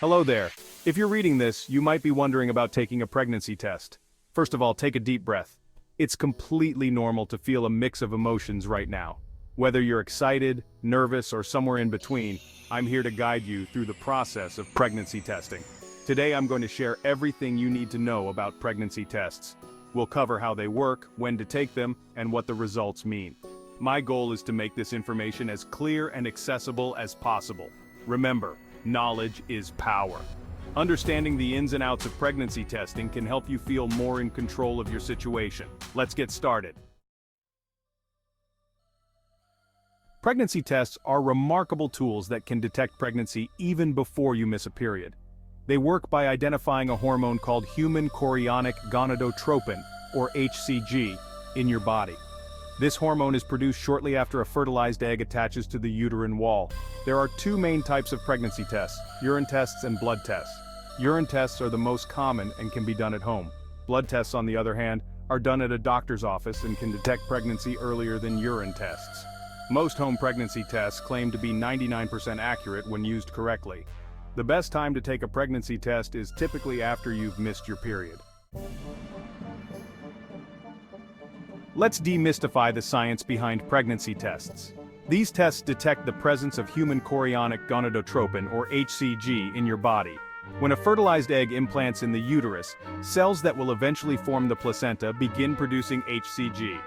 Hello there. If you're reading this, you might be wondering about taking a pregnancy test. First of all, take a deep breath. It's completely normal to feel a mix of emotions right now. Whether you're excited, nervous, or somewhere in between, I'm here to guide you through the process of pregnancy testing. Today I'm going to share everything you need to know about pregnancy tests. We'll cover how they work, when to take them, and what the results mean. My goal is to make this information as clear and accessible as possible. Remember, knowledge is power. Understanding the ins and outs of pregnancy testing can help you feel more in control of your situation. Let's get started. Pregnancy tests are remarkable tools that can detect pregnancy even before you miss a period. They work by identifying a hormone called human chorionic gonadotropin, or HCG, in your body. This hormone is produced shortly after a fertilized egg attaches to the uterine wall. There are two main types of pregnancy tests: urine tests and blood tests. Urine tests are the most common and can be done at home. Blood tests, on the other hand, are done at a doctor's office and can detect pregnancy earlier than urine tests. Most home pregnancy tests claim to be 99% accurate when used correctly. The best time to take a pregnancy test is typically after you've missed your period. Let's demystify the science behind pregnancy tests. These tests detect the presence of human chorionic gonadotropin, or HCG, in your body. When a fertilized egg implants in the uterus, cells that will eventually form the placenta begin producing HCG.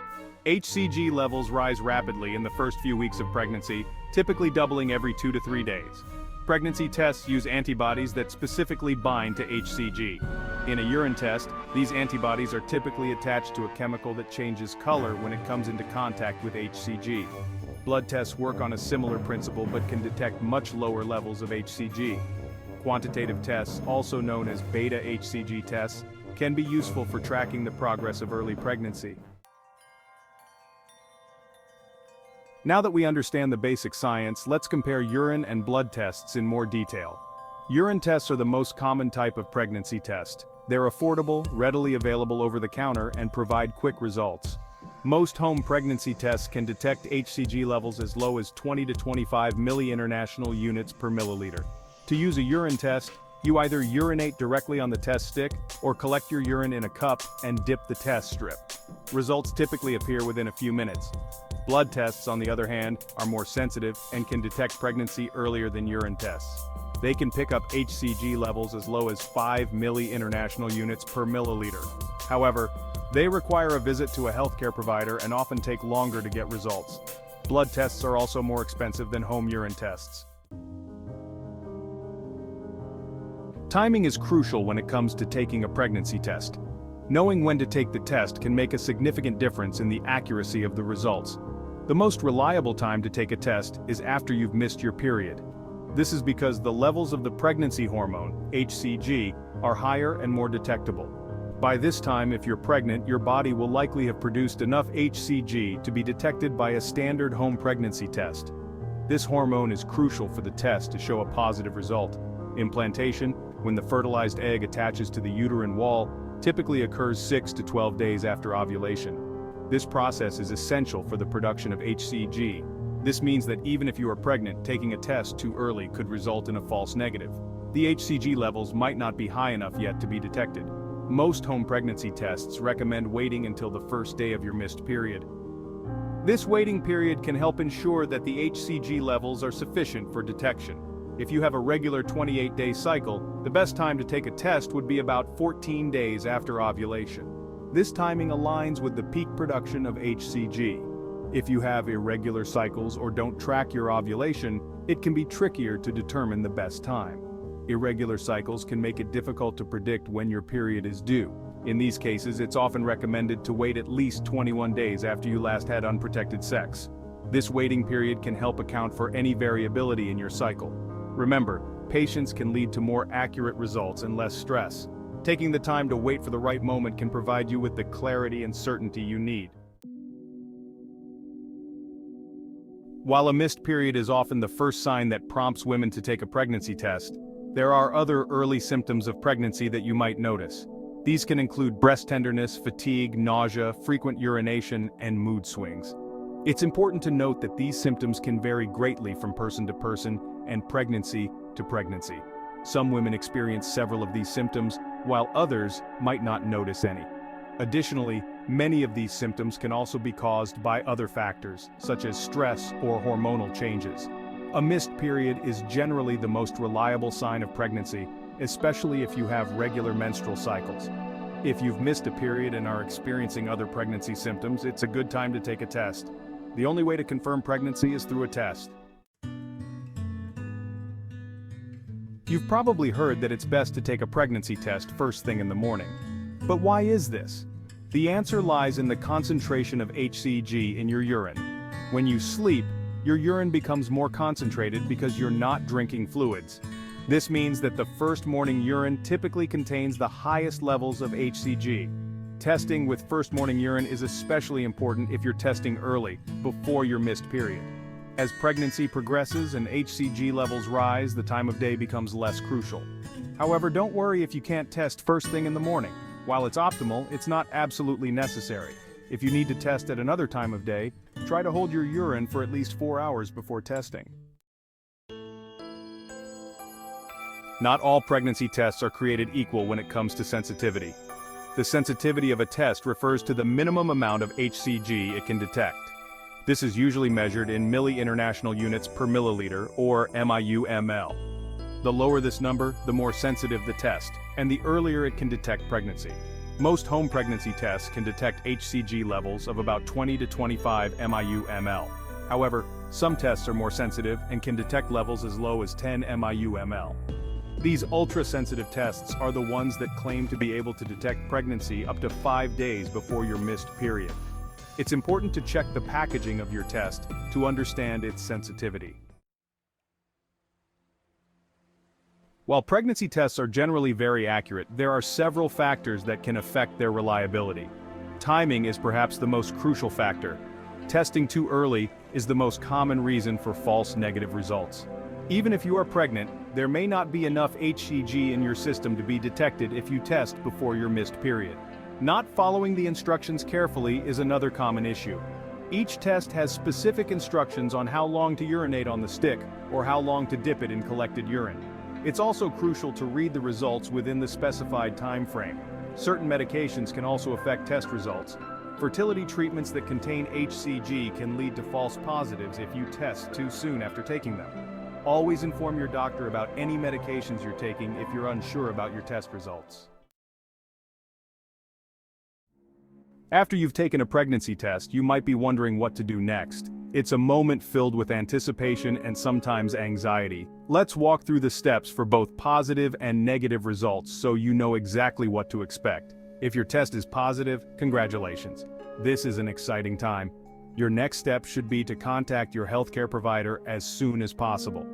HCG levels rise rapidly in the first few weeks of pregnancy, typically doubling every 2 to 3 days. Pregnancy tests use antibodies that specifically bind to HCG. In a urine test, these antibodies are typically attached to a chemical that changes color when it comes into contact with HCG. Blood tests work on a similar principle but can detect much lower levels of HCG. Quantitative tests, also known as beta HCG tests, can be useful for tracking the progress of early pregnancy. Now that we understand the basic science, let's compare urine and blood tests in more detail. Urine tests are the most common type of pregnancy test. They're affordable, readily available over the counter, and provide quick results. Most home pregnancy tests can detect HCG levels as low as 20 to 25 milli-international units per milliliter. To use a urine test, you either urinate directly on the test stick or collect your urine in a cup and dip the test strip. Results typically appear within a few minutes. Blood tests, on the other hand, are more sensitive and can detect pregnancy earlier than urine tests. They can pick up HCG levels as low as 5 milli-international units per milliliter. However, they require a visit to a healthcare provider and often take longer to get results. Blood tests are also more expensive than home urine tests. Timing is crucial when it comes to taking a pregnancy test. Knowing when to take the test can make a significant difference in the accuracy of the results. The most reliable time to take a test is after you've missed your period. This is because the levels of the pregnancy hormone, HCG, are higher and more detectable. By this time, if you're pregnant, your body will likely have produced enough HCG to be detected by a standard home pregnancy test. This hormone is crucial for the test to show a positive result. Implantation, when the fertilized egg attaches to the uterine wall, typically occurs 6 to 12 days after ovulation. This process is essential for the production of HCG. This means that even if you are pregnant, taking a test too early could result in a false negative. The HCG levels might not be high enough yet to be detected. Most home pregnancy tests recommend waiting until the first day of your missed period. This waiting period can help ensure that the HCG levels are sufficient for detection. If you have a regular 28-day cycle, the best time to take a test would be about 14 days after ovulation. This timing aligns with the peak production of HCG. If you have irregular cycles or don't track your ovulation, it can be trickier to determine the best time. Irregular cycles can make it difficult to predict when your period is due. In these cases, it's often recommended to wait at least 21 days after you last had unprotected sex. This waiting period can help account for any variability in your cycle. Remember, patience can lead to more accurate results and less stress. Taking the time to wait for the right moment can provide you with the clarity and certainty you need. While a missed period is often the first sign that prompts women to take a pregnancy test, there are other early symptoms of pregnancy that you might notice. These can include breast tenderness, fatigue, nausea, frequent urination, and mood swings. It's important to note that these symptoms can vary greatly from person to person and pregnancy to pregnancy. Some women experience several of these symptoms, while others might not notice any. Additionally, many of these symptoms can also be caused by other factors, such as stress or hormonal changes. A missed period is generally the most reliable sign of pregnancy, especially if you have regular menstrual cycles. If you've missed a period and are experiencing other pregnancy symptoms, it's a good time to take a test. The only way to confirm pregnancy is through a test. You've probably heard that it's best to take a pregnancy test first thing in the morning. But why is this? The answer lies in the concentration of HCG in your urine. When you sleep, your urine becomes more concentrated because you're not drinking fluids. This means that the first morning urine typically contains the highest levels of HCG. Testing with first morning urine is especially important if you're testing early, before your missed period. As pregnancy progresses and HCG levels rise, the time of day becomes less crucial. However, don't worry if you can't test first thing in the morning. While it's optimal, it's not absolutely necessary. If you need to test at another time of day, try to hold your urine for at least 4 hours before testing. Not all pregnancy tests are created equal when it comes to sensitivity. The sensitivity of a test refers to the minimum amount of HCG it can detect. This is usually measured in milli-international units per milliliter, or MIU/ml. The lower this number, the more sensitive the test, and the earlier it can detect pregnancy. Most home pregnancy tests can detect HCG levels of about 20 to 25 MIU/ml. However, some tests are more sensitive and can detect levels as low as 10 MIU/ml. These ultra-sensitive tests are the ones that claim to be able to detect pregnancy up to 5 days before your missed period. It's important to check the packaging of your test to understand its sensitivity. While pregnancy tests are generally very accurate, there are several factors that can affect their reliability. Timing is perhaps the most crucial factor. Testing too early is the most common reason for false negative results. Even if you are pregnant, there may not be enough HCG in your system to be detected if you test before your missed period. Not following the instructions carefully is another common issue. Each test has specific instructions on how long to urinate on the stick, or how long to dip it in collected urine. It's also crucial to read the results within the specified time frame. Certain medications can also affect test results. Fertility treatments that contain HCG can lead to false positives if you test too soon after taking them. Always inform your doctor about any medications you're taking if you're unsure about your test results. After you've taken a pregnancy test, you might be wondering what to do next. It's a moment filled with anticipation and sometimes anxiety. Let's walk through the steps for both positive and negative results so you know exactly what to expect. If your test is positive, congratulations. This is an exciting time. Your next step should be to contact your healthcare provider as soon as possible.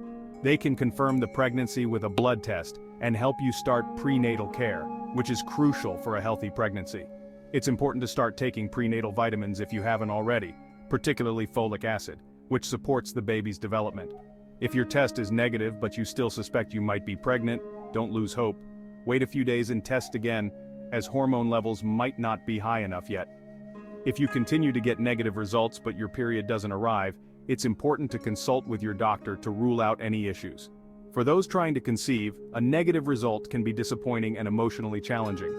They can confirm the pregnancy with a blood test and help you start prenatal care, which is crucial for a healthy pregnancy. It's important to start taking prenatal vitamins if you haven't already, particularly folic acid, which supports the baby's development. If your test is negative but you still suspect you might be pregnant, don't lose hope. Wait a few days and test again, as hormone levels might not be high enough yet. If you continue to get negative results but your period doesn't arrive, it's important to consult with your doctor to rule out any issues. For those trying to conceive, a negative result can be disappointing and emotionally challenging.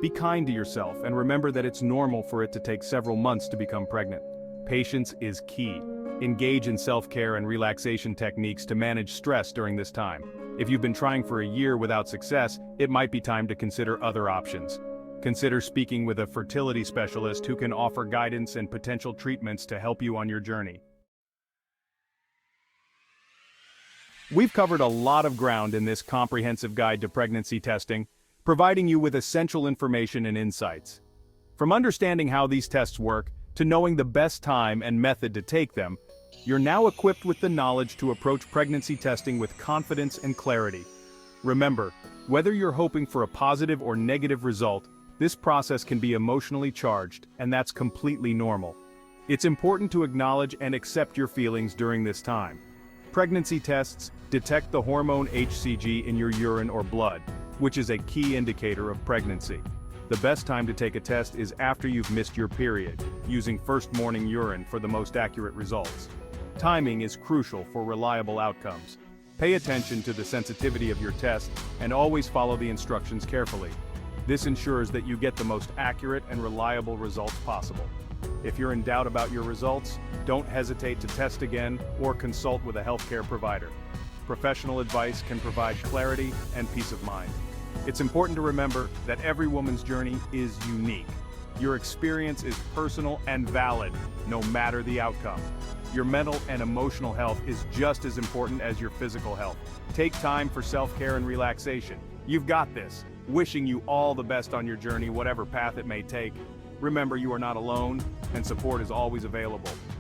Be kind to yourself and remember that it's normal for it to take several months to become pregnant. Patience is key. Engage in self-care and relaxation techniques to manage stress during this time. If you've been trying for a year without success, it might be time to consider other options. Consider speaking with a fertility specialist who can offer guidance and potential treatments to help you on your journey. We've covered a lot of ground in this comprehensive guide to pregnancy testing, providing you with essential information and insights. From understanding how these tests work, to knowing the best time and method to take them, you're now equipped with the knowledge to approach pregnancy testing with confidence and clarity. Remember, whether you're hoping for a positive or negative result, this process can be emotionally charged, and that's completely normal. It's important to acknowledge and accept your feelings during this time. Pregnancy tests detect the hormone HCG in your urine or blood, which is a key indicator of pregnancy. The best time to take a test is after you've missed your period, using first morning urine for the most accurate results. Timing is crucial for reliable outcomes. Pay attention to the sensitivity of your test and always follow the instructions carefully. This ensures that you get the most accurate and reliable results possible. If you're in doubt about your results, don't hesitate to test again or consult with a healthcare provider. Professional advice can provide clarity and peace of mind. It's important to remember that every woman's journey is unique. Your experience is personal and valid, no matter the outcome. Your mental and emotional health is just as important as your physical health. Take time for self-care and relaxation. You've got this. Wishing you all the best on your journey, whatever path it may take. Remember, you are not alone, and support is always available.